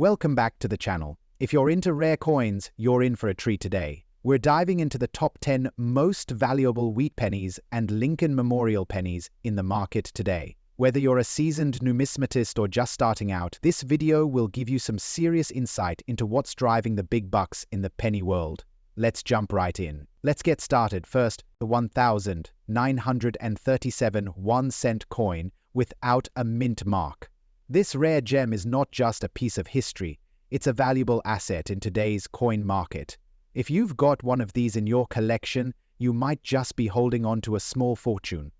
Welcome back to the channel. If you're into rare coins, you're in for a treat today. We're diving into the top 10 most valuable wheat pennies and Lincoln Memorial pennies in the market today. Whether you're a seasoned numismatist or just starting out, this video will give you some serious insight into what's driving the big bucks in the penny world. Let's jump right in. Let's get started. First, the 1,937 1-cent coin without a mint mark. This rare gem is not just a piece of history, it's a valuable asset in today's coin market. If you've got one of these in your collection, you might just be holding on to a small fortune.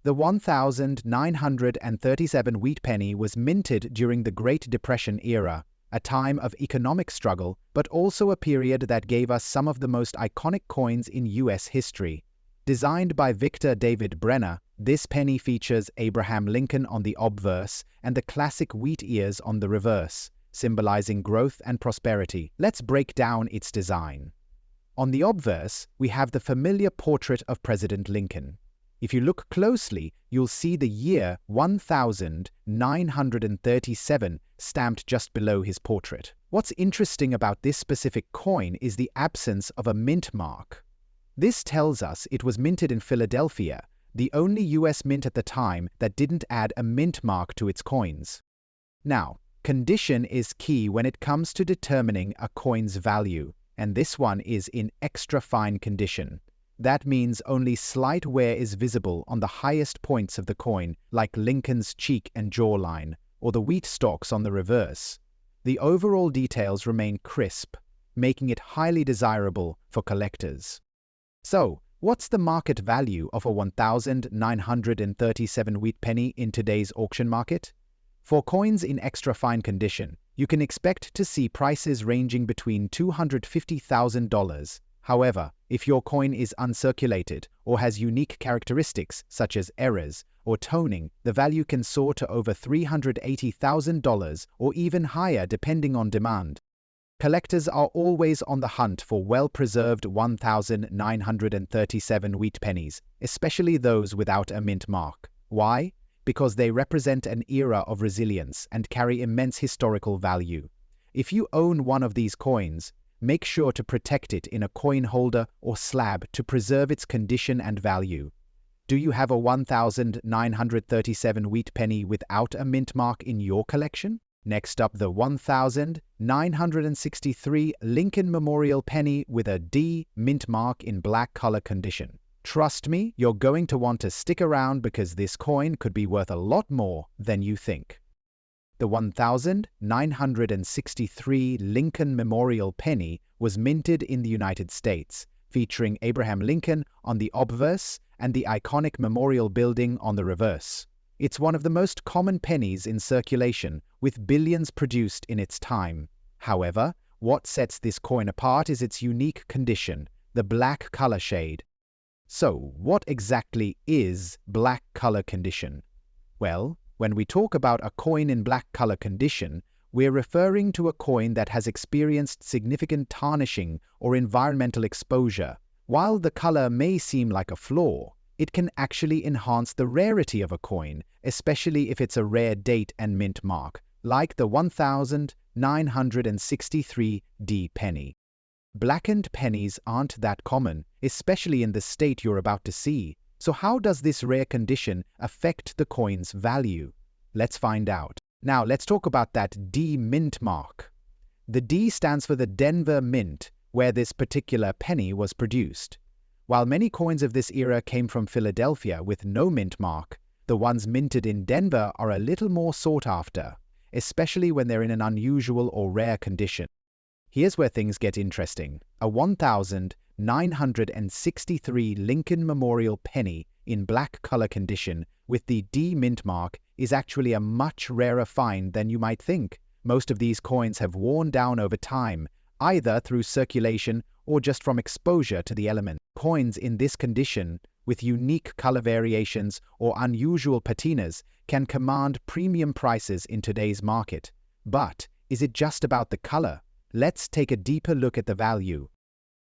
The 1,937 wheat penny was minted during the Great Depression era, a time of economic struggle, but also a period that gave us some of the most iconic coins in US history. Designed by Victor David Brenner, this penny features Abraham Lincoln on the obverse and the classic wheat ears on the reverse, symbolizing growth and prosperity. Let's break down its design. On the obverse, we have the familiar portrait of President Lincoln. If you look closely, you'll see the year 1937 stamped just below his portrait. What's interesting about this specific coin is the absence of a mint mark. This tells us it was minted in Philadelphia, the only US mint at the time that didn't add a mint mark to its coins. Now, condition is key when it comes to determining a coin's value, and this one is in extra fine condition. That means only slight wear is visible on the highest points of the coin, like Lincoln's cheek and jawline, or the wheat stalks on the reverse. The overall details remain crisp, making it highly desirable for collectors. So, what's the market value of a 1,937 wheat penny in today's auction market? For coins in extra fine condition, you can expect to see prices ranging between $250,000. However, if your coin is uncirculated or has unique characteristics such as errors or toning, the value can soar to over $380,000 or even higher depending on demand. Collectors are always on the hunt for well-preserved 1,937 wheat pennies, especially those without a mint mark. Why? Because they represent an era of resilience and carry immense historical value. If you own one of these coins, make sure to protect it in a coin holder or slab to preserve its condition and value. Do you have a 1,937 wheat penny without a mint mark in your collection? Next up, the 1,963 Lincoln Memorial penny with a D mint mark in black color condition. Trust me, you're going to want to stick around because this coin could be worth a lot more than you think. The 1,963 Lincoln Memorial penny was minted in the United States, featuring Abraham Lincoln on the obverse and the iconic memorial building on the reverse. It's one of the most common pennies in circulation, with billions produced in its time. However, what sets this coin apart is its unique condition, the black color shade. So, what exactly is black color condition? Well, when we talk about a coin in black color condition, we're referring to a coin that has experienced significant tarnishing or environmental exposure. While the color may seem like a flaw, it can actually enhance the rarity of a coin, especially if it's a rare date and mint mark, like the 1,963 D penny. Blackened pennies aren't that common, especially in the state you're about to see. So how does this rare condition affect the coin's value? Let's find out. Now let's talk about that D mint mark. The D stands for the Denver Mint, where this particular penny was produced. While many coins of this era came from Philadelphia with no mint mark, the ones minted in Denver are a little more sought after, especially when they're in an unusual or rare condition. Here's where things get interesting. A 1,963 Lincoln Memorial penny in black color condition with the D mint mark is actually a much rarer find than you might think. Most of these coins have worn down over time, either through circulation or just from exposure to the element. Coins in this condition, with unique color variations or unusual patinas, can command premium prices in today's market. But is it just about the color? Let's take a deeper look at the value.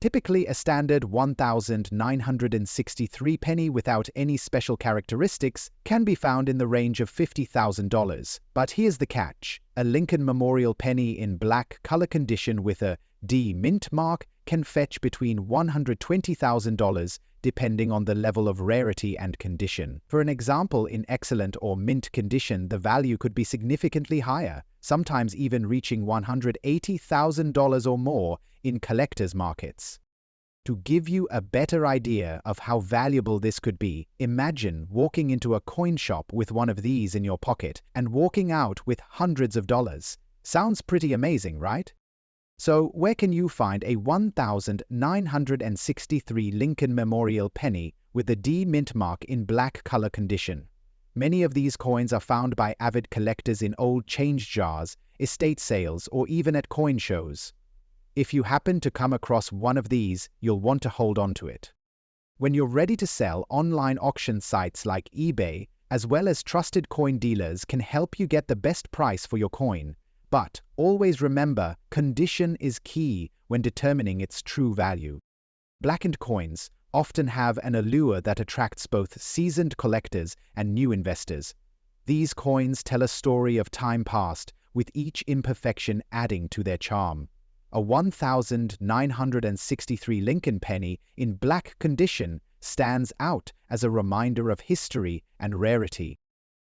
Typically, a standard 1,963 penny without any special characteristics can be found in the range of $50,000. But here's the catch. A Lincoln Memorial penny in black color condition with a D mint mark can fetch between $120,000 depending on the level of rarity and condition. For an example, in excellent or mint condition, the value could be significantly higher, sometimes even reaching $180,000 or more in collectors' markets. To give you a better idea of how valuable this could be, imagine walking into a coin shop with one of these in your pocket and walking out with hundreds of dollars. Sounds pretty amazing, right? So, where can you find a 1,963 Lincoln Memorial penny with the D mint mark in black color condition? Many of these coins are found by avid collectors in old change jars, estate sales, or even at coin shows. If you happen to come across one of these, you'll want to hold on to it. When you're ready to sell, online auction sites like eBay, as well as trusted coin dealers, can help you get the best price for your coin. But always remember, condition is key when determining its true value. Blackened coins often have an allure that attracts both seasoned collectors and new investors. These coins tell a story of time past, with each imperfection adding to their charm. A 1,963 Lincoln penny in black condition stands out as a reminder of history and rarity.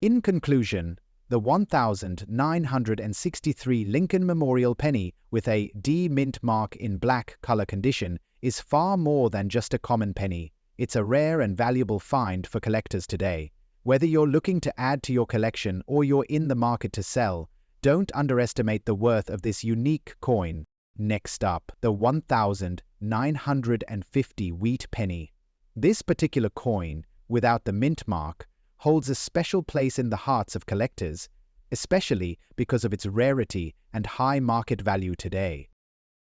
In conclusion, the 1,963 Lincoln Memorial penny with a D mint mark in black color condition is far more than just a common penny. It's a rare and valuable find for collectors today. Whether you're looking to add to your collection or you're in the market to sell, don't underestimate the worth of this unique coin. Next up, the 1,950 wheat penny. This particular coin, without the mint mark, holds a special place in the hearts of collectors, especially because of its rarity and high market value today.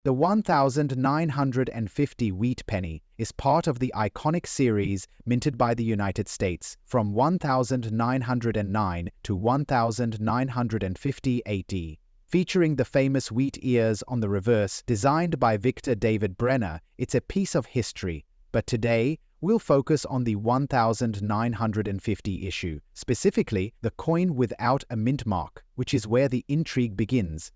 The 1,950 wheat penny is part of the iconic series minted by the United States from 1909 to 1950 AD. Featuring the famous wheat ears on the reverse, designed by Victor David Brenner. It's a piece of history, but today we'll focus on the 1950 issue, specifically the coin without a mint mark, which is where the intrigue begins.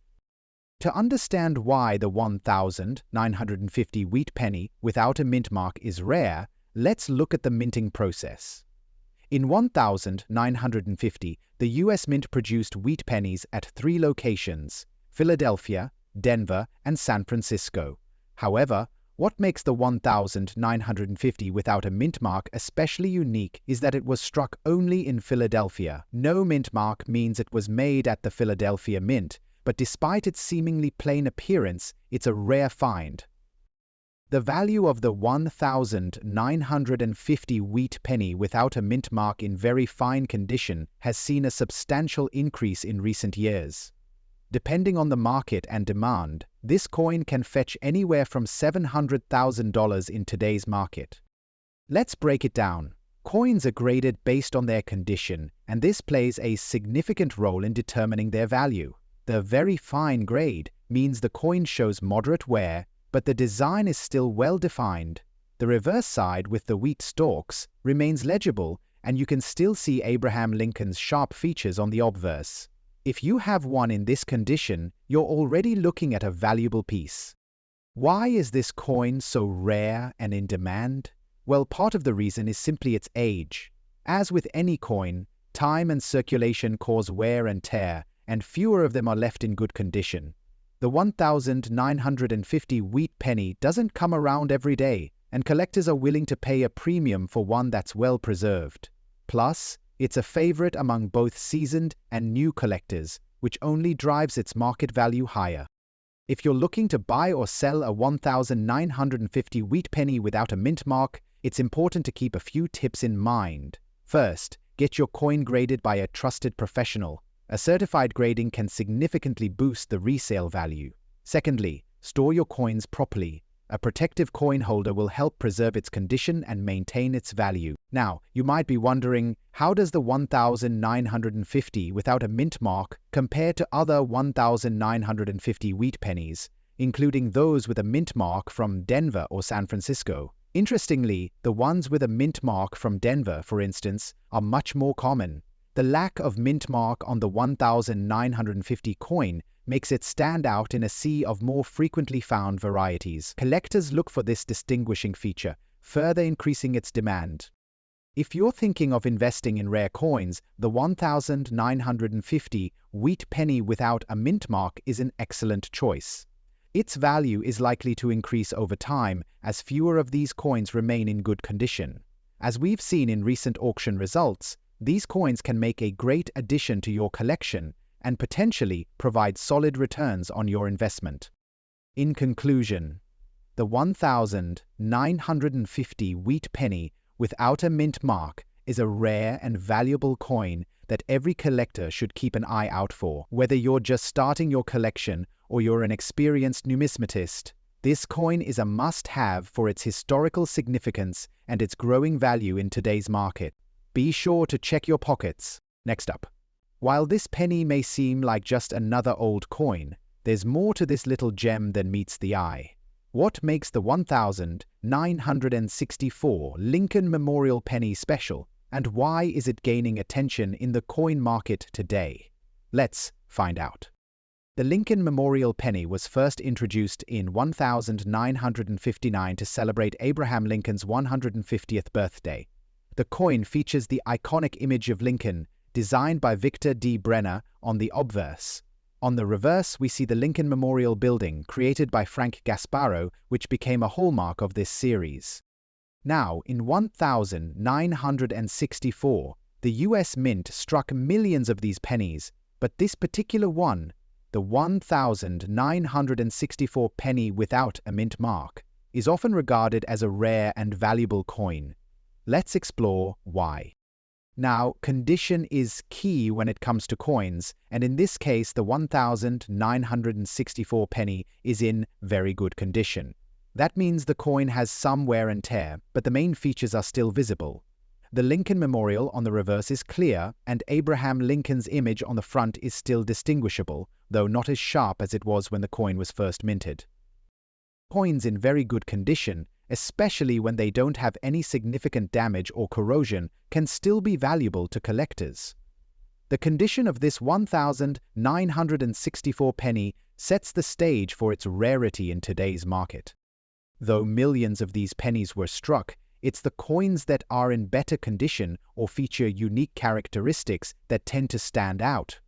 To understand why the 1950 wheat penny without a mint mark is rare, let's look at the minting process. In 1950, the U.S. Mint produced wheat pennies at 3 locations: Philadelphia, Denver, and San Francisco. However, what makes the 1950 without a mint mark especially unique is that it was struck only in Philadelphia. No mint mark means it was made at the Philadelphia Mint, but despite its seemingly plain appearance, it's a rare find. The value of the 1950 wheat penny without a mint mark in very fine condition has seen a substantial increase in recent years. Depending on the market and demand, this coin can fetch anywhere from $700,000 in today's market. Let's break it down. Coins are graded based on their condition, and this plays a significant role in determining their value. The very fine grade means the coin shows moderate wear, but the design is still well defined. The reverse side with the wheat stalks remains legible, and you can still see Abraham Lincoln's sharp features on the obverse. If you have one in this condition, you're already looking at a valuable piece. Why is this coin so rare and in demand? Well, part of the reason is simply its age. As with any coin, time and circulation cause wear and tear, and fewer of them are left in good condition. The 1950 wheat penny doesn't come around every day, and collectors are willing to pay a premium for one that's well preserved. Plus, it's a favorite among both seasoned and new collectors, which only drives its market value higher. If you're looking to buy or sell a 1950 wheat penny without a mint mark, it's important to keep a few tips in mind. First, get your coin graded by a trusted professional. A certified grading can significantly boost the resale value. Secondly, store your coins properly. A protective coin holder will help preserve its condition and maintain its value. Now, you might be wondering, how does the 1950 without a mint mark compare to other 1950 wheat pennies? including those with a mint mark from Denver or San Francisco. Interestingly, the ones with a mint mark from Denver, for instance, are much more common. The lack of mint mark on the 1950 coin makes it stand out in a sea of more frequently found varieties. Collectors look for this distinguishing feature, further increasing its demand. If you're thinking of investing in rare coins, the 1950 wheat penny without a mint mark is an excellent choice. Its value is likely to increase over time as fewer of these coins remain in good condition. As we've seen in recent auction results, these coins can make a great addition to your collection and potentially provide solid returns on your investment. In conclusion, the 1950 wheat penny without a mint mark is a rare and valuable coin that every collector should keep an eye out for. Whether you're just starting your collection or you're an experienced numismatist, this coin is a must-have for its historical significance and its growing value in today's market. Be sure to check your pockets. Next up. While this penny may seem like just another old coin, there's more to this little gem than meets the eye. What makes the 1964 Lincoln Memorial Penny special, and why is it gaining attention in the coin market today? Let's find out. The Lincoln Memorial Penny was first introduced in 1959 to celebrate Abraham Lincoln's 150th birthday. The coin features the iconic image of Lincoln, designed by Victor D. Brenner, on the obverse. On the reverse, we see the Lincoln Memorial Building, created by Frank Gasparro, which became a hallmark of this series. Now, in 1964, the U.S. Mint struck millions of these pennies, but this particular one, the 1964 penny without a mint mark, is often regarded as a rare and valuable coin. Let's explore why. Now, condition is key when it comes to coins, and in this case, the 1964 penny is in very good condition. That means the coin has some wear and tear, but the main features are still visible. The Lincoln Memorial on the reverse is clear, and Abraham Lincoln's image on the front is still distinguishable, though not as sharp as it was when the coin was first minted. Coins in very good condition, especially when they don't have any significant damage or corrosion, can still be valuable to collectors. The condition of this 1964 penny sets the stage for its rarity in today's market. Though millions of these pennies were struck, it's the coins that are in better condition or feature unique characteristics that tend to stand out.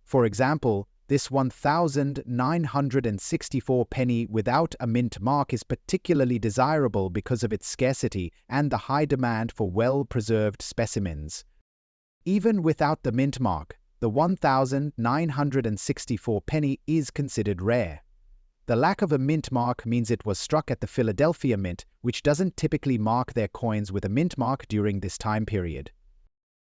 For example, this 1964 penny without a mint mark is particularly desirable because of its scarcity and the high demand for well-preserved specimens. Even without the mint mark, the 1964 penny is considered rare. The lack of a mint mark means it was struck at the Philadelphia Mint, which doesn't typically mark their coins with a mint mark during this time period.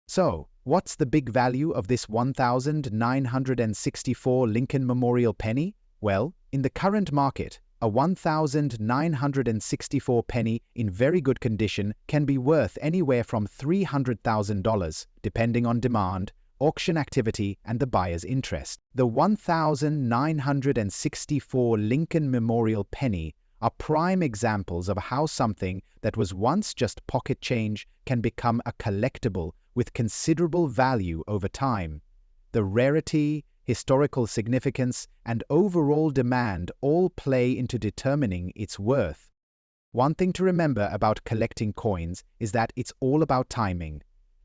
So, what's the big value of this 1964 Lincoln Memorial Penny? Well, in the current market, a 1964 penny in very good condition can be worth anywhere from $300,000, depending on demand, auction activity, and the buyer's interest. The 1964 Lincoln Memorial Penny are prime examples of how something that was once just pocket change can become a collectible with considerable value over time. The rarity, historical significance, and overall demand all play into determining its worth. One thing to remember about collecting coins is that it's all about timing.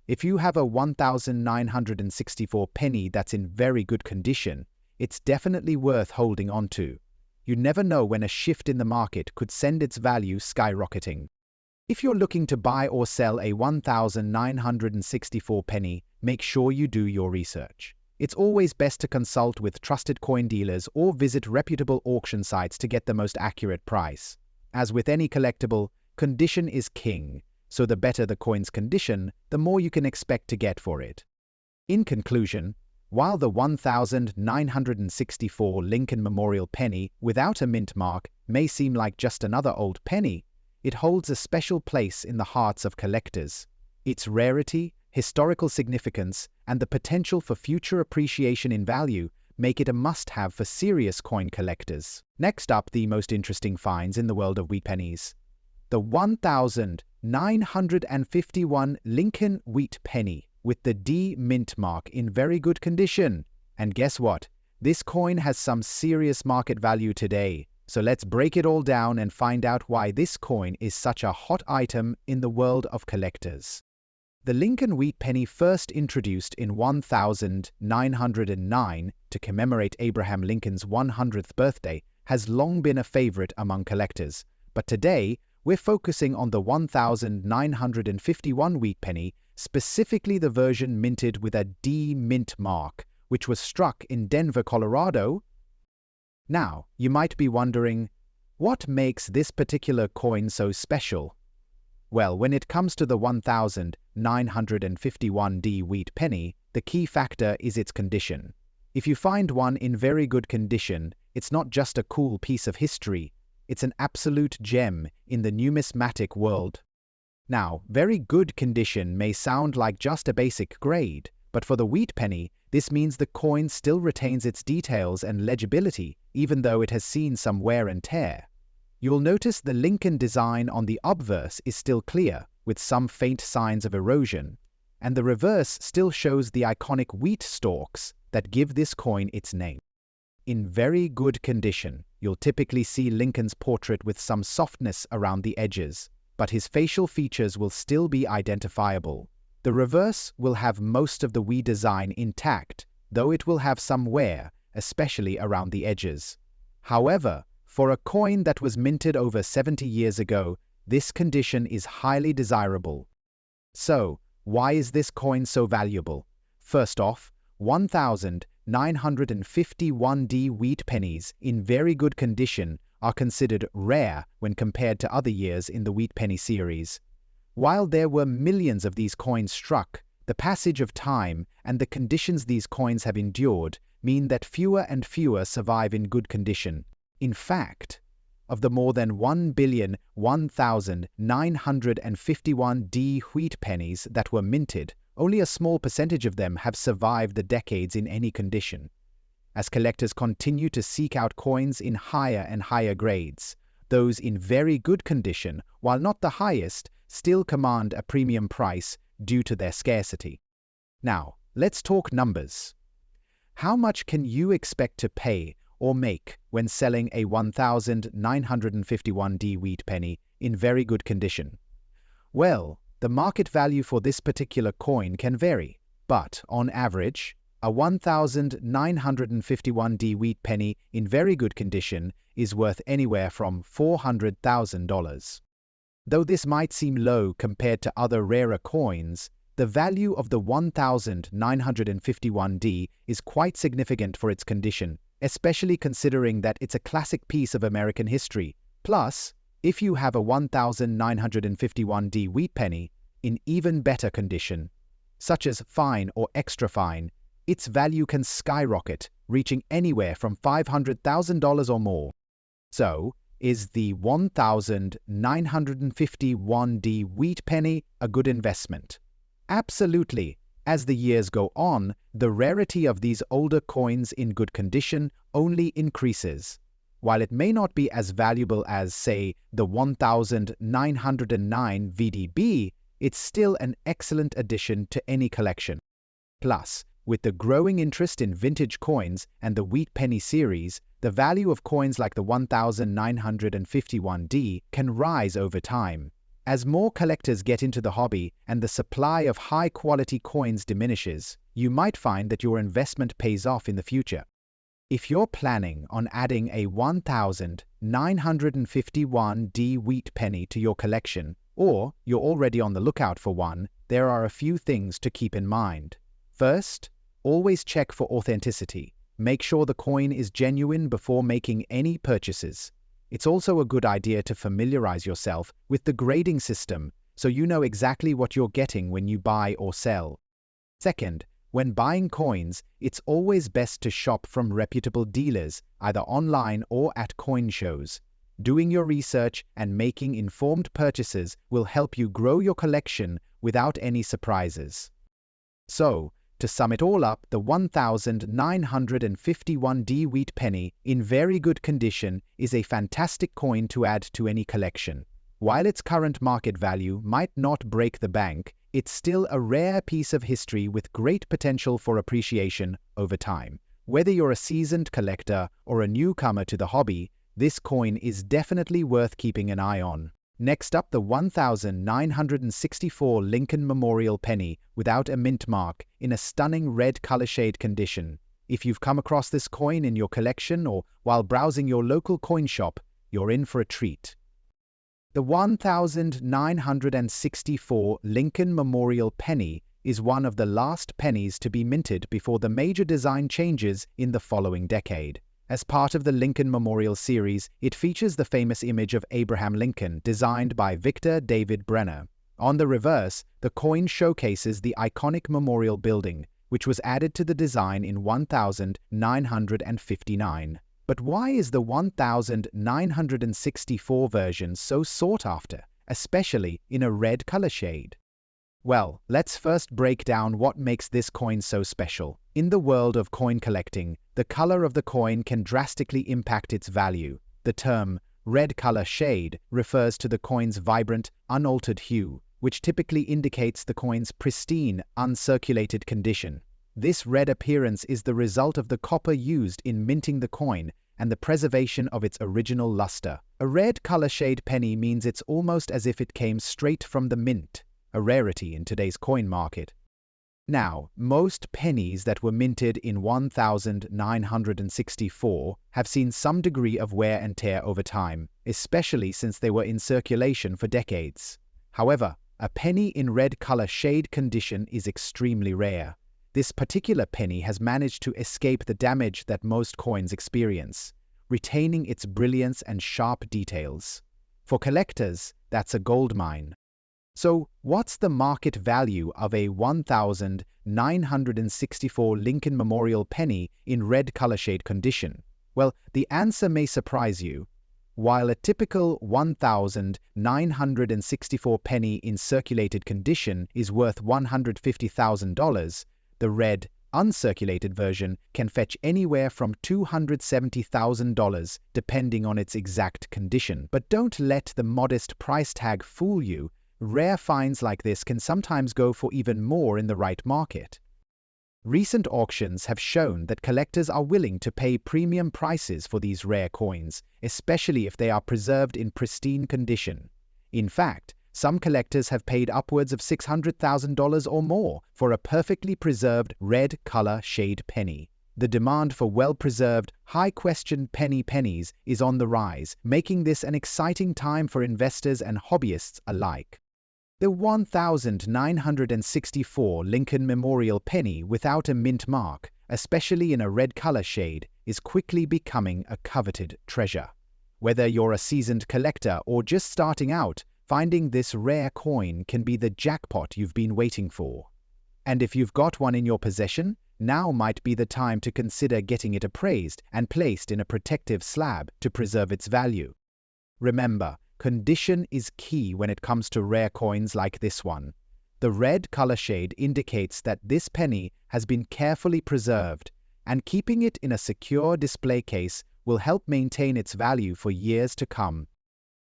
If you have a 1964 penny that's in very good condition, it's definitely worth holding on to. You never know when a shift in the market could send its value skyrocketing. If you're looking to buy or sell a 1964 penny, make sure you do your research. It's always best to consult with trusted coin dealers or visit reputable auction sites to get the most accurate price. As with any collectible, condition is king, so the better the coin's condition, the more you can expect to get for it. In conclusion, while the 1964 Lincoln Memorial Penny without a mint mark may seem like just another old penny, it holds a special place in the hearts of collectors. Its rarity, historical significance, and the potential for future appreciation in value make it a must-have for serious coin collectors. Next up, the most interesting finds in the world of wheat pennies. The 1951 Lincoln wheat penny with the D mint mark in very good condition. And guess what? This coin has some serious market value today. So let's break it all down and find out why this coin is such a hot item in the world of collectors. The Lincoln wheat penny, first introduced in 1909 to commemorate Abraham Lincoln's 100th birthday, has long been a favorite among collectors. But today, we're focusing on the 1951 wheat penny, specifically the version minted with a D mint mark, which was struck in Denver, Colorado. Now, you might be wondering, what makes this particular coin so special? Well, when it comes to the 1951 D wheat penny, the key factor is its condition. If you find one in very good condition, it's not just a cool piece of history, it's an absolute gem in the numismatic world. Now, very good condition may sound like just a basic grade, but for the wheat penny, this means the coin still retains its details and legibility, even though it has seen some wear and tear. You'll notice the Lincoln design on the obverse is still clear, with some faint signs of erosion, and the reverse still shows the iconic wheat stalks that give this coin its name. In very good condition, you'll typically see Lincoln's portrait with some softness around the edges, but his facial features will still be identifiable. The reverse will have most of the wheat design intact, though it will have some wear, especially around the edges. However, for a coin that was minted over 70 years ago, this condition is highly desirable. So, why is this coin so valuable? First off, 1951 D wheat pennies in very good condition are considered rare when compared to other years in the wheat penny series. While there were millions of these coins struck, the passage of time and the conditions these coins have endured mean that fewer and fewer survive in good condition. In fact, of the more than 1,001,951 D wheat pennies that were minted, only a small percentage of them have survived the decades in any condition. As collectors continue to seek out coins in higher and higher grades, those in very good condition, while not the highest, still command a premium price due to their scarcity. Now, let's talk numbers. How much can you expect to pay or make when selling a 1951 D wheat penny in very good condition? Well, the market value for this particular coin can vary, but on average, a 1951 D wheat penny in very good condition is worth anywhere from $400,000. Though this might seem low compared to other rarer coins, the value of the 1951 D is quite significant for its condition, especially considering that it's a classic piece of American history. Plus, if you have a 1951 D wheat penny in even better condition, such as fine or extra fine, its value can skyrocket, reaching anywhere from $500,000 or more. So, is the 1951 D wheat penny a good investment? Absolutely. As the years go on, the rarity of these older coins in good condition only increases. While it may not be as valuable as, say, the 1909 VDB, it's still an excellent addition to any collection. Plus, with the growing interest in vintage coins and the wheat penny series, the value of coins like the 1951 D can rise over time. As more collectors get into the hobby and the supply of high-quality coins diminishes, you might find that your investment pays off in the future. If you're planning on adding a 1951 D wheat penny to your collection, or you're already on the lookout for one, there are a few things to keep in mind. First, always check for authenticity. Make sure the coin is genuine before making any purchases. It's also a good idea to familiarize yourself with the grading system so you know exactly what you're getting when you buy or sell. Second, when buying coins, it's always best to shop from reputable dealers, either online or at coin shows. Doing your research and making informed purchases will help you grow your collection without any surprises. So, To sum it all up, the 1951D wheat penny, in very good condition, is a fantastic coin to add to any collection. While its current market value might not break the bank, it's still a rare piece of history with great potential for appreciation over time. Whether you're a seasoned collector or a newcomer to the hobby, this coin is definitely worth keeping an eye on. Next up, the 1964 Lincoln Memorial Penny without a mint mark in a stunning red color shade condition. If you've come across this coin in your collection or while browsing your local coin shop, you're in for a treat. The 1964 Lincoln Memorial Penny is one of the last pennies to be minted before the major design changes in the following decade. As part of the Lincoln Memorial series, it features the famous image of Abraham Lincoln, designed by Victor David Brenner. On the reverse, the coin showcases the iconic memorial building, which was added to the design in 1959. But why is the 1964 version so sought after, especially in a red color shade? Well, let's first break down what makes this coin so special. In the world of coin collecting, the color of the coin can drastically impact its value. The term red color shade refers to the coin's vibrant, unaltered hue, which typically indicates the coin's pristine, uncirculated condition. This red appearance is the result of the copper used in minting the coin and the preservation of its original luster. A red color shade penny means it's almost as if it came straight from the mint, a rarity in today's coin market. Now, most pennies that were minted in 1964 have seen some degree of wear and tear over time, especially since they were in circulation for decades. However, a penny in red color shade condition is extremely rare. This particular penny has managed to escape the damage that most coins experience, retaining its brilliance and sharp details. For collectors, that's a goldmine. So, what's the market value of a 1964 Lincoln Memorial Penny in red color shade condition? Well, the answer may surprise you. While a typical 1964 penny in circulated condition is worth $150,000, the red, uncirculated version can fetch anywhere from $270,000 depending on its exact condition. But don't let the modest price tag fool you. Rare finds like this can sometimes go for even more in the right market. Recent auctions have shown that collectors are willing to pay premium prices for these rare coins, especially if they are preserved in pristine condition. In fact, some collectors have paid upwards of $600,000 or more for a perfectly preserved red color shade penny. The demand for well-preserved, high-question pennies is on the rise, making this an exciting time for investors and hobbyists alike. The 1964 Lincoln Memorial Penny without a mint mark, especially in a red color shade, is quickly becoming a coveted treasure. Whether you're a seasoned collector or just starting out, finding this rare coin can be the jackpot you've been waiting for. And if you've got one in your possession, now might be the time to consider getting it appraised and placed in a protective slab to preserve its value. Remember, condition is key when it comes to rare coins like this one. The red color shade indicates that this penny has been carefully preserved, and keeping it in a secure display case will help maintain its value for years to come.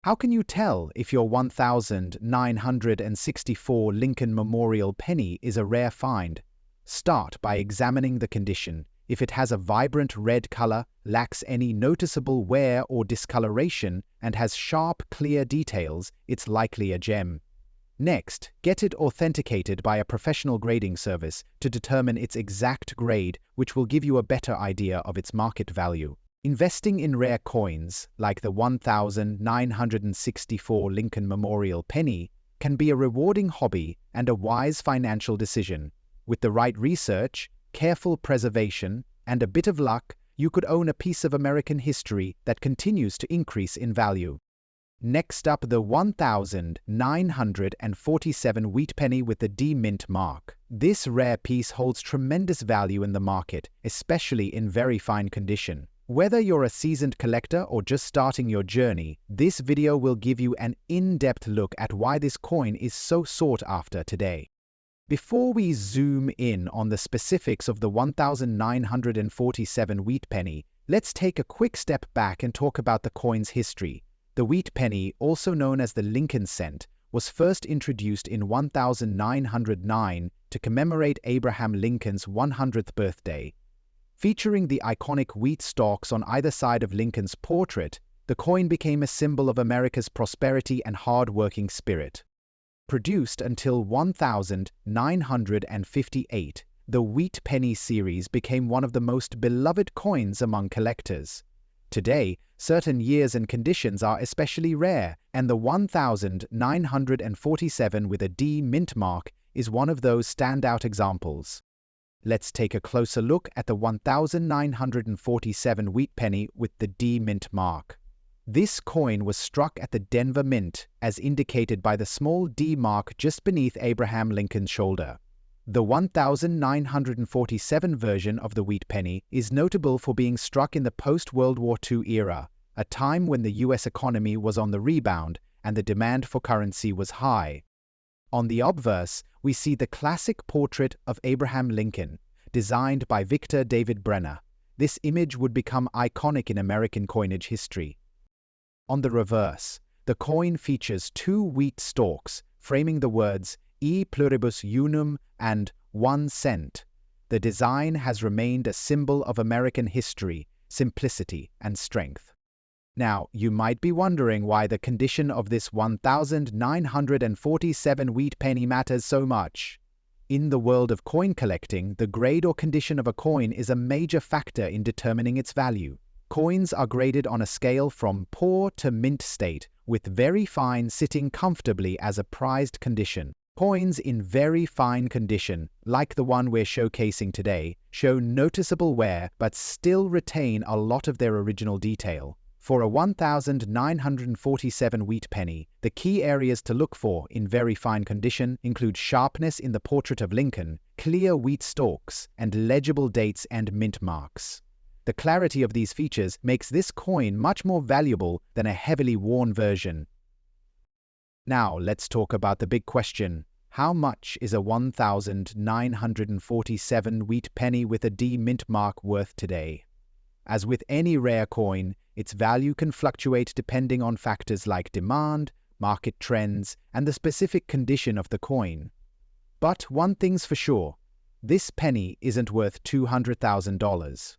How can you tell if your 1964 Lincoln Memorial Penny is a rare find? Start by examining the condition. If it has a vibrant red color, lacks any noticeable wear or discoloration, and has sharp, clear details, it's likely a gem. Next, get it authenticated by a professional grading service to determine its exact grade, which will give you a better idea of its market value. Investing in rare coins, like the 1964 Lincoln Memorial Penny, can be a rewarding hobby and a wise financial decision. With the right research, careful preservation, and a bit of luck, you could own a piece of American history that continues to increase in value. Next up, the 1947 wheat penny with the D mint mark. This rare piece holds tremendous value in the market, especially in very fine condition. Whether you're a seasoned collector or just starting your journey, this video will give you an in-depth look at why this coin is so sought after today. Before we zoom in on the specifics of the 1947 wheat penny, let's take a quick step back and talk about the coin's history. The wheat penny, also known as the Lincoln cent, was first introduced in 1909 to commemorate Abraham Lincoln's 100th birthday. Featuring the iconic wheat stalks on either side of Lincoln's portrait, the coin became a symbol of America's prosperity and hard-working spirit. Produced until 1958, the Wheat Penny series became one of the most beloved coins among collectors. Today, certain years and conditions are especially rare, and the 1947 with a D mint mark is one of those standout examples. Let's take a closer look at the 1947 wheat penny with the D mint mark. This coin was struck at the Denver Mint, as indicated by the small D mark just beneath Abraham Lincoln's shoulder. The 1947 version of the wheat penny is notable for being struck in the post-World War II era, a time when the U.S. economy was on the rebound and the demand for currency was high. On the obverse, we see the classic portrait of Abraham Lincoln, designed by Victor David Brenner. This image would become iconic in American coinage history. On the reverse, the coin features two wheat stalks, framing the words E pluribus unum and 1 cent. The design has remained a symbol of American history, simplicity, and strength. Now, you might be wondering why the condition of this 1947 wheat penny matters so much. In the world of coin collecting, the grade or condition of a coin is a major factor in determining its value. Coins are graded on a scale from poor to mint state, with very fine sitting comfortably as a prized condition. Coins in very fine condition, like the one we're showcasing today, show noticeable wear but still retain a lot of their original detail. For a 1947 wheat penny, the key areas to look for in very fine condition include sharpness in the portrait of Lincoln, clear wheat stalks, and legible dates and mint marks. The clarity of these features makes this coin much more valuable than a heavily worn version. Now, let's talk about the big question. How much is a 1947 wheat penny with a D mint mark worth today? As with any rare coin, its value can fluctuate depending on factors like demand, market trends, and the specific condition of the coin. But one thing's for sure, this penny isn't worth $200,000.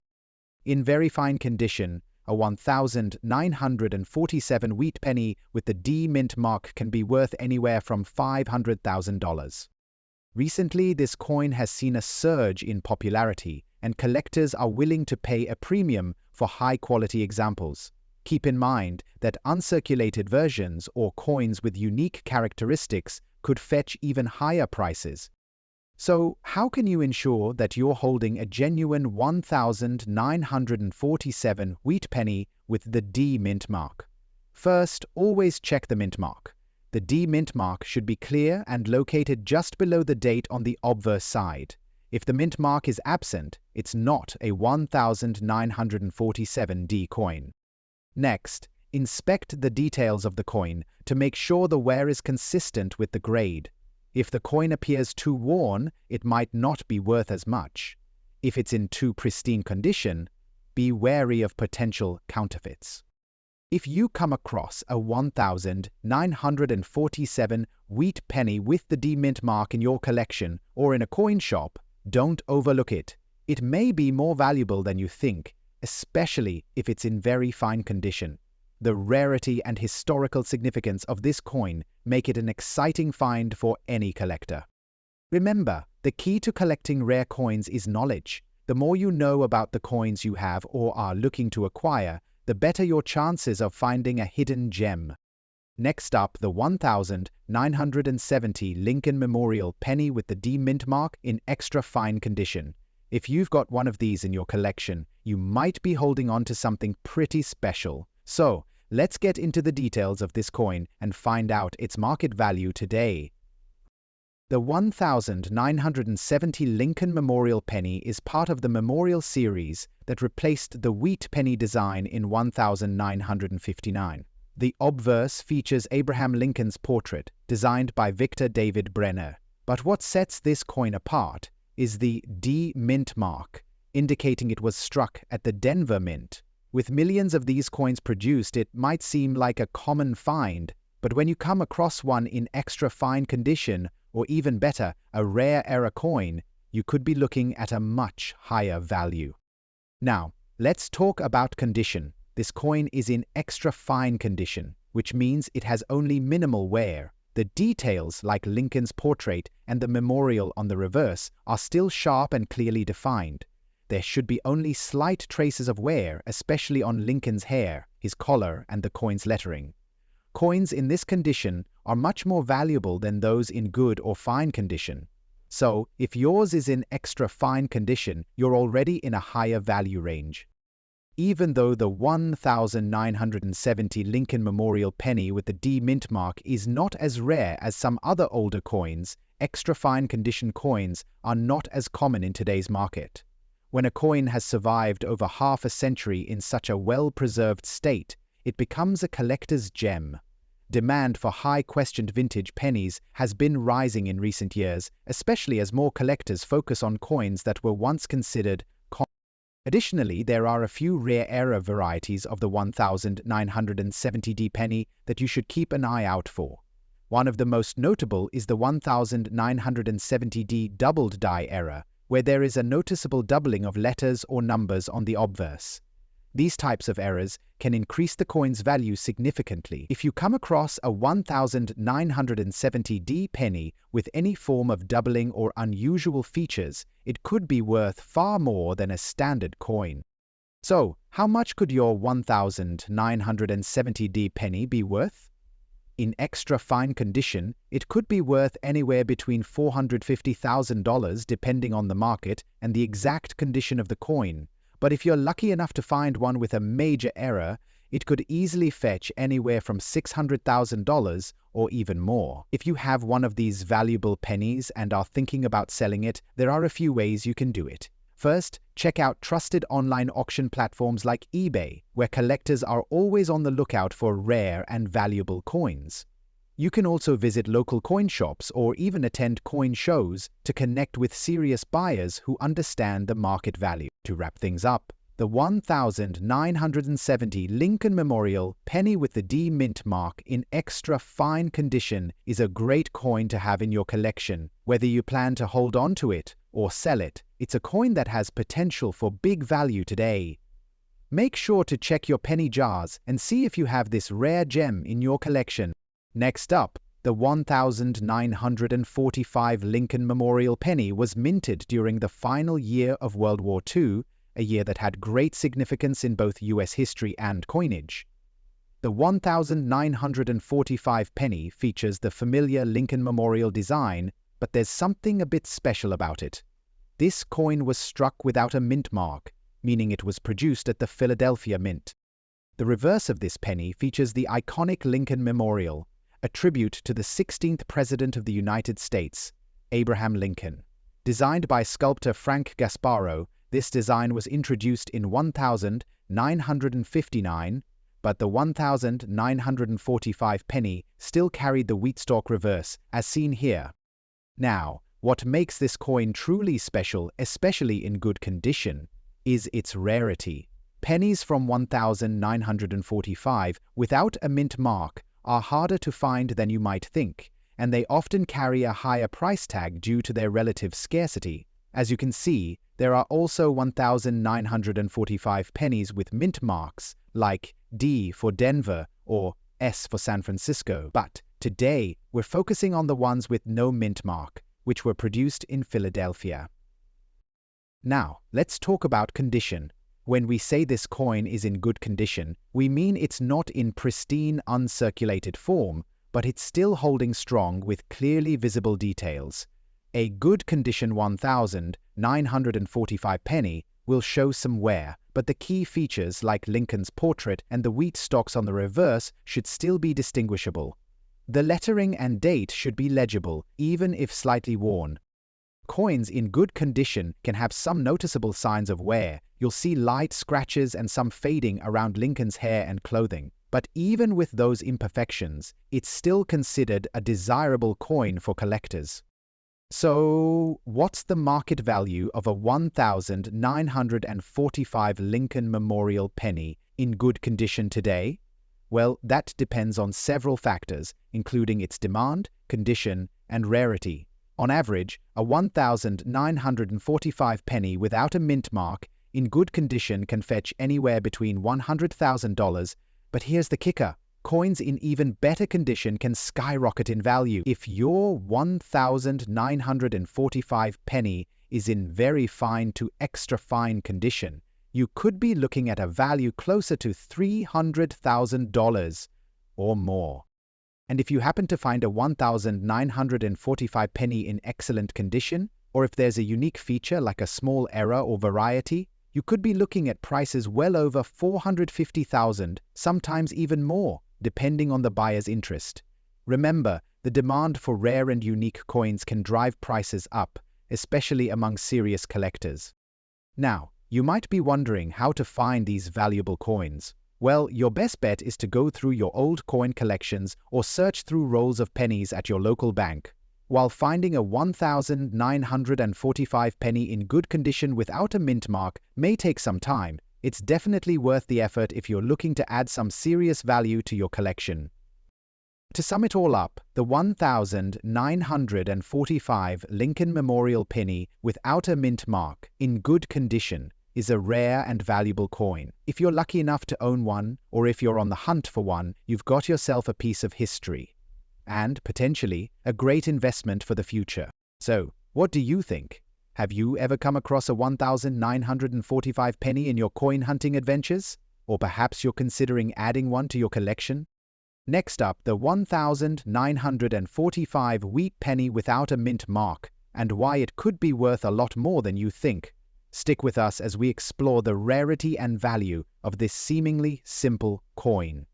In very fine condition, a 1947 wheat penny with the D mint mark can be worth anywhere from $500,000. Recently, this coin has seen a surge in popularity, and collectors are willing to pay a premium for high-quality examples. Keep in mind that uncirculated versions or coins with unique characteristics could fetch even higher prices. So, how can you ensure that you're holding a genuine 1947 wheat penny with the D mint mark? First, always check the mint mark. The D mint mark should be clear and located just below the date on the obverse side. If the mint mark is absent, it's not a 1947 D coin. Next, inspect the details of the coin to make sure the wear is consistent with the grade. If the coin appears too worn, it might not be worth as much. If it's in too pristine condition, be wary of potential counterfeits. If you come across a 1947 wheat penny with the D mint mark in your collection or in a coin shop, don't overlook it. It may be more valuable than you think, especially if it's in very fine condition. The rarity and historical significance of this coin make it an exciting find for any collector. Remember, the key to collecting rare coins is knowledge. The more you know about the coins you have or are looking to acquire, the better your chances of finding a hidden gem. Next up, the 1970 Lincoln Memorial penny with the D mint mark in extra fine condition. If you've got one of these in your collection, you might be holding on to something pretty special. So, let's get into the details of this coin and find out its market value today. The 1970 Lincoln Memorial penny is part of the Memorial series that replaced the wheat penny design in 1959. The obverse features Abraham Lincoln's portrait, designed by Victor David Brenner. But what sets this coin apart is the D Mint mark, indicating it was struck at the Denver Mint. With millions of these coins produced, it might seem like a common find, but when you come across one in extra fine condition, or even better, a rare era coin, you could be looking at a much higher value. Now, let's talk about condition. This coin is in extra fine condition, which means it has only minimal wear. The details, like Lincoln's portrait and the memorial on the reverse, are still sharp and clearly defined. There should be only slight traces of wear, especially on Lincoln's hair, his collar, and the coin's lettering. Coins in this condition are much more valuable than those in good or fine condition. So, if yours is in extra fine condition, you're already in a higher value range. Even though the 1970 Lincoln Memorial penny with the D Mint mark is not as rare as some other older coins, extra fine condition coins are not as common in today's market. When a coin has survived over half a century in such a well-preserved state, it becomes a collector's gem. Demand for high-questioned vintage pennies has been rising in recent years, especially as more collectors focus on coins that were once considered common. Additionally, there are a few rare-era varieties of the 1970D penny that you should keep an eye out for. One of the most notable is the 1970D doubled die era, where there is a noticeable doubling of letters or numbers on the obverse. These types of errors can increase the coin's value significantly. If you come across a 1970D penny with any form of doubling or unusual features, it could be worth far more than a standard coin. So, how much could your 1970D penny be worth? In extra fine condition, it could be worth anywhere between $450,000 depending on the market and the exact condition of the coin. But if you're lucky enough to find one with a major error, it could easily fetch anywhere from $600,000 or even more. If you have one of these valuable pennies and are thinking about selling it, there are a few ways you can do it. First, check out trusted online auction platforms like eBay, where collectors are always on the lookout for rare and valuable coins. You can also visit local coin shops or even attend coin shows to connect with serious buyers who understand the market value. To wrap things up, the 1970 Lincoln Memorial penny with the D Mint mark in extra fine condition is a great coin to have in your collection. Whether you plan to hold on to it or sell it, it's a coin that has potential for big value today. Make sure to check your penny jars and see if you have this rare gem in your collection. Next up, the 1945 Lincoln Memorial penny was minted during the final year of World War II, a year that had great significance in both US history and coinage. The 1945 penny features the familiar Lincoln Memorial design, but there's something a bit special about it. This coin was struck without a mint mark, meaning it was produced at the Philadelphia Mint. The reverse of this penny features the iconic Lincoln Memorial, a tribute to the 16th President of the United States, Abraham Lincoln. Designed by sculptor Frank Gasparo, this design was introduced in 1959, but the 1945 penny still carried the wheatstalk reverse, as seen here. Now, what makes this coin truly special, especially in good condition, is its rarity. Pennies from 1945 without a mint mark are harder to find than you might think, and they often carry a higher price tag due to their relative scarcity. As you can see, there are also 1945 pennies with mint marks, like D for Denver or S for San Francisco. But today, we're focusing on the ones with no mint mark, which were produced in Philadelphia. Now, let's talk about condition. When we say this coin is in good condition, we mean it's not in pristine, uncirculated form, but it's still holding strong with clearly visible details. A good condition 1945 penny will show some wear, but the key features like Lincoln's portrait and the wheat stalks on the reverse should still be distinguishable. The lettering and date should be legible, even if slightly worn. Coins in good condition can have some noticeable signs of wear. You'll see light scratches and some fading around Lincoln's hair and clothing. But even with those imperfections, it's still considered a desirable coin for collectors. So, what's the market value of a 1945 Lincoln Memorial penny in good condition today? Well, that depends on several factors, including its demand, condition, and rarity. On average, a 1945 penny without a mint mark in good condition can fetch anywhere between $100,000, but here's the kicker. Coins in even better condition can skyrocket in value. If your 1945 penny is in very fine to extra fine condition, you could be looking at a value closer to $300,000 or more. And if you happen to find a 1945 penny in excellent condition, or if there's a unique feature like a small error or variety, you could be looking at prices well over $450,000, sometimes even more, depending on the buyer's interest. Remember, the demand for rare and unique coins can drive prices up, especially among serious collectors. Now, you might be wondering how to find these valuable coins. Well, your best bet is to go through your old coin collections or search through rolls of pennies at your local bank. While finding a 1945 penny in good condition without a mint mark may take some time, it's definitely worth the effort if you're looking to add some serious value to your collection. To sum it all up, the 1945 Lincoln Memorial penny without a mint mark in good condition is a rare and valuable coin. If you're lucky enough to own one, or if you're on the hunt for one, you've got yourself a piece of history. And, potentially, a great investment for the future. So, what do you think? Have you ever come across a 1945 penny in your coin hunting adventures? Or perhaps you're considering adding one to your collection? Next up, the 1945 wheat penny without a mint mark, and why it could be worth a lot more than you think. Stick with us as we explore the rarity and value of this seemingly simple coin.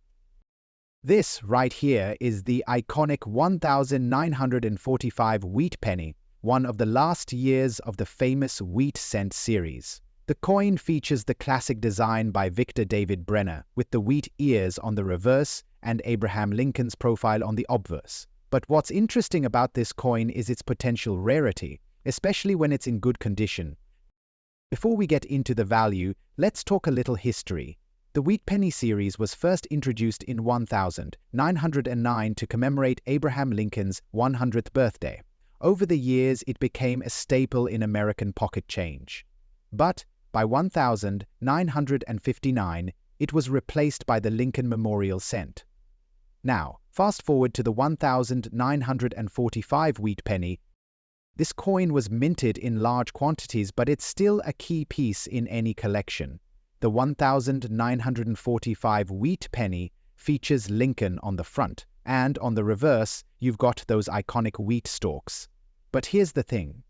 This right here is the iconic 1945 wheat penny, one of the last years of the famous wheat cent series. The coin features the classic design by Victor David Brenner, with the wheat ears on the reverse and Abraham Lincoln's profile on the obverse. But what's interesting about this coin is its potential rarity, especially when it's in good condition. Before we get into the value, let's talk a little history. The wheat penny series was first introduced in 1909 to commemorate Abraham Lincoln's 100th birthday. Over the years, it became a staple in American pocket change. But by 1959, it was replaced by the Lincoln Memorial cent. Now, fast forward to the 1945 wheat penny. This coin was minted in large quantities, but it's still a key piece in any collection. The 1945 wheat penny features Lincoln on the front, and on the reverse, you've got those iconic wheat stalks. But here's the thing.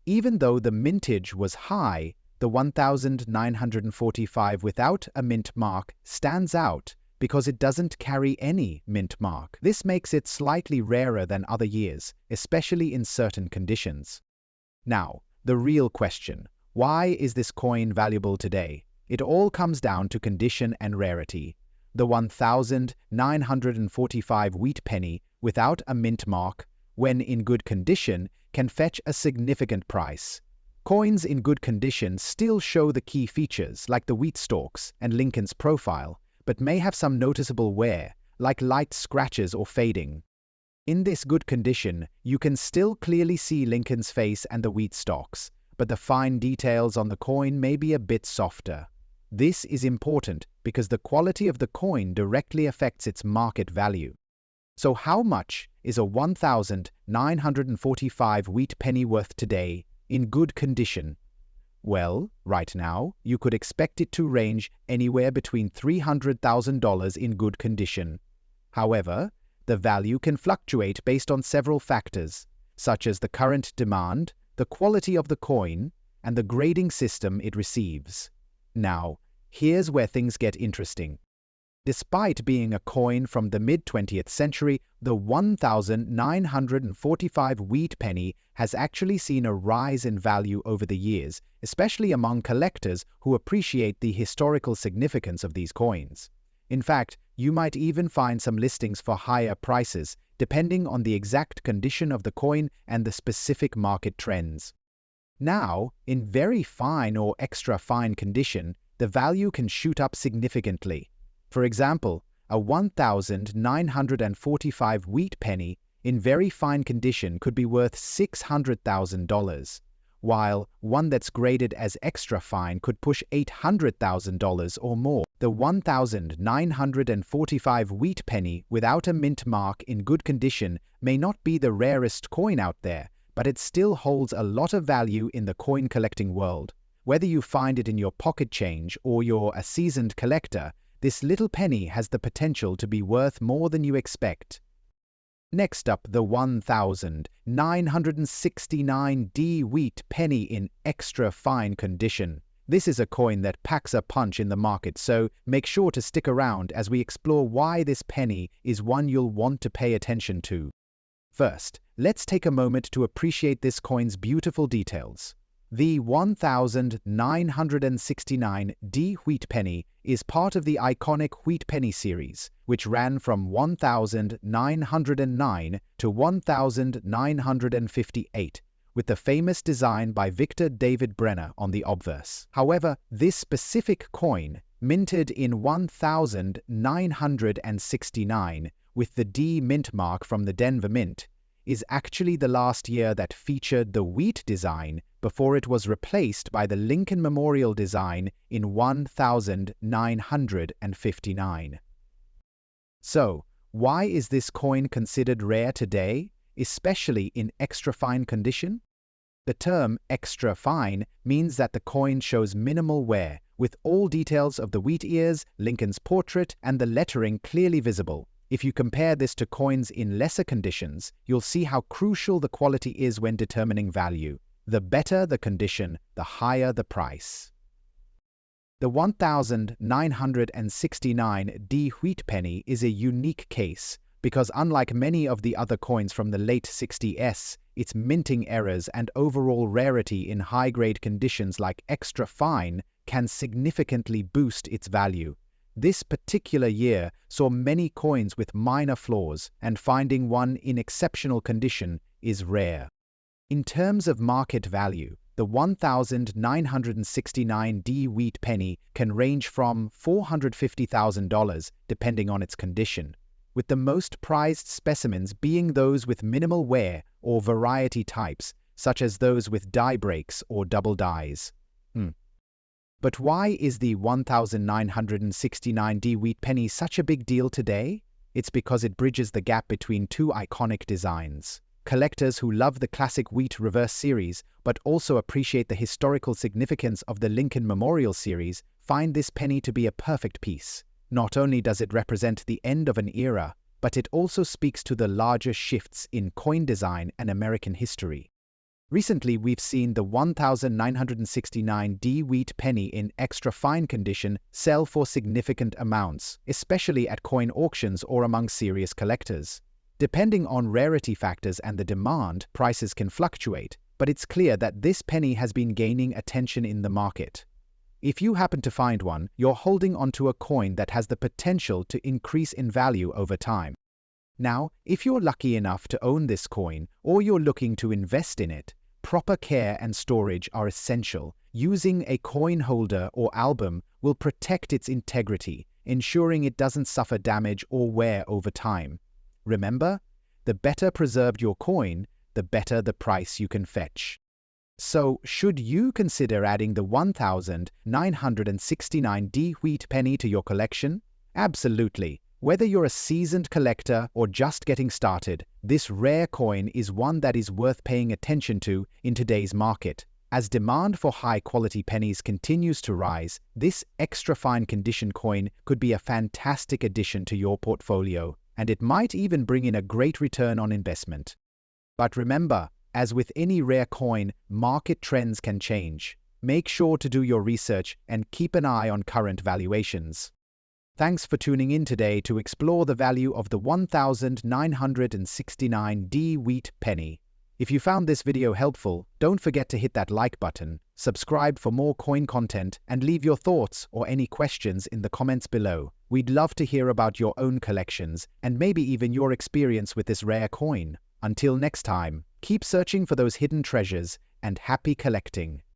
Even though the mintage was high, the 1945 without a mint mark stands out because it doesn't carry any mint mark. This makes it slightly rarer than other years, especially in certain conditions. Now, the real question: why is this coin valuable today? It all comes down to condition and rarity. The 1945 wheat penny without a mint mark, when in good condition, can fetch a significant price. Coins in good condition still show the key features like the wheat stalks and Lincoln's profile, but may have some noticeable wear, like light scratches or fading. In this good condition, you can still clearly see Lincoln's face and the wheat stalks, but the fine details on the coin may be a bit softer. This is important because the quality of the coin directly affects its market value. So how much is a 1945 wheat penny worth today in good condition? Well, right now, you could expect it to range anywhere between $300,000 in good condition. However, the value can fluctuate based on several factors, such as the current demand, the quality of the coin, and the grading system it receives. Now, here's where things get interesting. Despite being a coin from the mid-20th century, the 1945 wheat penny has actually seen a rise in value over the years, especially among collectors who appreciate the historical significance of these coins. In fact, you might even find some listings for higher prices, depending on the exact condition of the coin and the specific market trends. Now, in very fine or extra fine condition, the value can shoot up significantly. For example, a 1,945 wheat penny in very fine condition could be worth $600,000, while one that's graded as extra fine could push $800,000 or more. The 1,945 wheat penny without a mint mark in good condition may not be the rarest coin out there, but it still holds a lot of value in the coin collecting world. Whether you find it in your pocket change or you're a seasoned collector, this little penny has the potential to be worth more than you expect. Next up, the 1,969D wheat penny in extra fine condition. This is a coin that packs a punch in the market, so make sure to stick around as we explore why this penny is one you'll want to pay attention to. First, let's take a moment to appreciate this coin's beautiful details. The 1,969D wheat penny is part of the iconic wheat penny series, which ran from 1,909 to 1,958, with the famous design by Victor David Brenner on the obverse. However, this specific coin, minted in 1,969 with the D mint mark from the Denver Mint, is actually the last year that featured the wheat design before it was replaced by the Lincoln Memorial design in 1959. So, why is this coin considered rare today, especially in extra fine condition? The term extra fine means that the coin shows minimal wear, with all details of the wheat ears, Lincoln's portrait, and the lettering clearly visible. If you compare this to coins in lesser conditions, you'll see how crucial the quality is when determining value. The better the condition, the higher the price. The 1,969D wheat penny is a unique case because unlike many of the other coins from the late 60s, its minting errors and overall rarity in high-grade conditions like extra fine can significantly boost its value. This particular year saw many coins with minor flaws, and finding one in exceptional condition is rare. In terms of market value, the 1,969D wheat penny can range from $450,000 depending on its condition, with the most prized specimens being those with minimal wear or variety types, such as those with die breaks or double dies. But why is the 1,969D wheat penny such a big deal today? It's because it bridges the gap between two iconic designs. Collectors who love the classic wheat reverse series, but also appreciate the historical significance of the Lincoln Memorial series, find this penny to be a perfect piece. Not only does it represent the end of an era, but it also speaks to the larger shifts in coin design and American history. Recently, we've seen the 1,969D wheat penny in extra fine condition sell for significant amounts, especially at coin auctions or among serious collectors. Depending on rarity factors and the demand, prices can fluctuate, but it's clear that this penny has been gaining attention in the market. If you happen to find one, you're holding onto a coin that has the potential to increase in value over time. Now, if you're lucky enough to own this coin, or you're looking to invest in it, proper care and storage are essential. Using a coin holder or album will protect its integrity, ensuring it doesn't suffer damage or wear over time. Remember, the better preserved your coin, the better the price you can fetch. So, should you consider adding the 1,969D wheat penny to your collection? Absolutely. Whether you're a seasoned collector or just getting started, this rare coin is one that is worth paying attention to in today's market. As demand for high-quality pennies continues to rise, this extra fine condition coin could be a fantastic addition to your portfolio, and it might even bring in a great return on investment. But remember, as with any rare coin, market trends can change. Make sure to do your research and keep an eye on current valuations. Thanks for tuning in today to explore the value of the 1,969D wheat penny. If you found this video helpful, don't forget to hit that like button, subscribe for more coin content, and leave your thoughts or any questions in the comments below. We'd love to hear about your own collections and maybe even your experience with this rare coin. Until next time, keep searching for those hidden treasures and happy collecting.